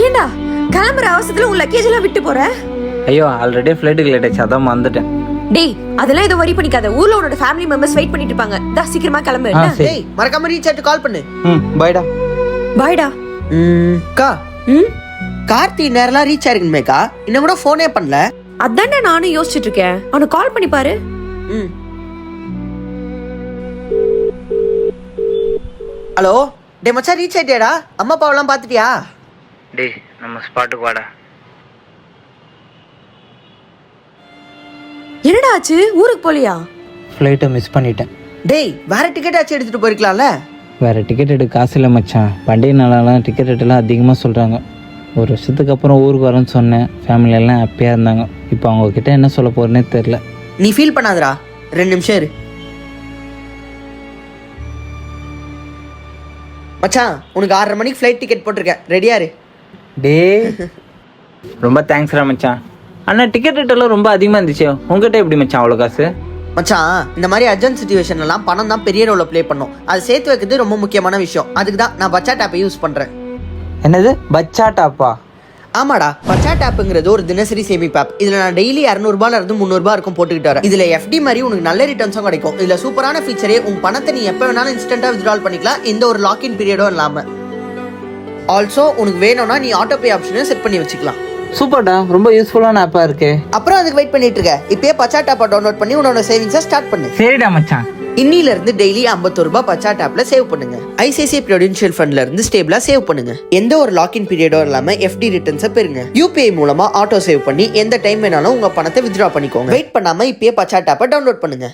ஏண்டா கிளம்புற அவசரத்துல உன் லக்கேஜ் எல்லாம் விட்டு போற? ஐயோ ஆல்ரெடி ஃப்ளைட்டுக்கு லேட் ஆச்சு, அதான் வந்துட்டேன். டேய் அதெல்லாம் ஏதோ வரி பண்ணிக்காத. ஊர்ல உன்னோட ஃபேமிலி மெம்பர்ஸ் வெயிட் பண்ணிட்டு இருப்பாங்க. டா சீக்கிரமா கிளம்பு. டேய் மறக்காம ரீச் ஆயிட்டு கால் பண்ணு. பைடா. பாய்டா. அக்கா கார்த்தி நேரலாம் ரீச் ஆயிருக்குமேக்கா, இன்னும் கூட போனே பண்ணல. அதான்டா நானும் யோசிச்சுட்டு இருக்கேன். அவனுக்கு கால் பண்ணி பாரு. ஹலோ டே மச்சான், ரீச் ஆயிட்டியாடா? அம்மா அப்பாவெல்லாம் பாத்துட்டியா? டேய் நம்ம ஸ்பாட்டுக்கு வாடா. என்னடா ஆச்சு? ஊருக்கு போலியா? ஃப்ளைட்டை மிஸ் பண்ணிட்டேன். டேய் வேற டிக்கெட் ஆச்சு எடுத்துட்டு போயிருக்கலாம்ல. வேறு டிக்கெட் எடுக்க காசு இல்லை மச்சான். பண்டிகை நாளெல்லாம் டிக்கெட் ரேட்டெல்லாம் அதிகமாக சொல்கிறாங்க. ஒரு வருஷத்துக்கு அப்புறம் ஊருக்கு வரேன்னு சொன்னேன். ஃபேமிலியெல்லாம் ஹாப்பியாக இருந்தாங்க. இப்போ அவங்கக்கிட்ட என்ன சொல்ல போகிறேன்னே தெரில. நீ ஃபீல் பண்ணாதடா, 2 நிமிஷம் இரு. மச்சான் உனக்கு 6:30 மணிக்கு ஃப்ளைட் டிக்கெட் போட்டிருக்கேன், ரெடியா இரு. டே ரொம்ப தேங்க்ஸ்ரா மச்சான். அண்ணா டிக்கெட் ரேட்டெல்லாம் ரொம்ப அதிகமாக இருந்துச்சு. உங்ககிட்ட எப்படி மச்சான் அவ்வளோ காசு? மச்சான் இந்த மாதிரி அர்ஜென்ட் சிச்சுவேஷன்லாம் பணம் தான் பெரிய ரோலை ப்ளே பண்ணும். அது சேர்த்து வைக்கிறது ரொம்ப முக்கியமான விஷயம். அதுக்கு தான் நான் பச்சாட் ஆப்பை யூஸ் பண்ணுறேன். என்னது பச்சாட் ஆப்பா? ஆமாடா, பச்சாட் ஆப்புங்கிறது ஒரு தினசரி சேமிப்பு ஆப். இதில் நான் டெய்லி 200 இருந்து 300 இருக்கும் போட்டுக்கிட்டு வரேன். இதில் எஃப்டி மாதிரி உனக்கு நல்ல ரிட்டர்ன்ஸும் கிடைக்கும். இதில் சூப்பரான ஃபீச்சரே உன் பணத்தை நீ எப்போ வேணாலும் இன்ஸ்டன்ட்டாக வித்ட்ரால் பண்ணிக்கலாம், எந்த ஒரு லாக்இன் பீரியடும் இல்லாமல். ஆல்சோ உனக்கு வேணும்னா நீ ஆட்டோ பே ஆப்ஷனையும் செட் பண்ணி வச்சுக்கலாம். சூப்பர்டா, ரொம்ப யூஸ்ஃபுல்லான ஆப்பா இருக்கு. அப்புறம் அதுக்கு வெயிட் பண்ணிட்டு இருக்க, இப்பயே பச்சாட் ஆப்பை டவுன்லோட் பண்ணி உன்னோட சேவிங்ஸை ஸ்டார்ட் பண்ணு. சரிடா மச்சான். இன்னில இருந்து டெய்லி 51 ரூபாய் பச்சாட் ஆப்ல சேவ் பண்ணுங்க. ஐசிஐசிஐ ப்ரூடென்ஷியல் ஃபண்ட்ல இருந்து ஸ்டேபிளா சேவ் பண்ணுங்க. எந்த ஒரு லாக்இன் பீரியடும் இல்லாம எஃப்டி ரிட்டர்ன்ஸை பெறுங்க. யூபிஐ மூலமா ஆட்டோ சேவ் பண்ணி எந்த டைம் வேணாலும் உங்க பணத்தை வித்ட்ரா பண்ணிக்கோங்க. வெயிட் பண்ணாம இப்பயே பச்சாட் ஆப்பை டவுன்லோட் பண்ணுங்க.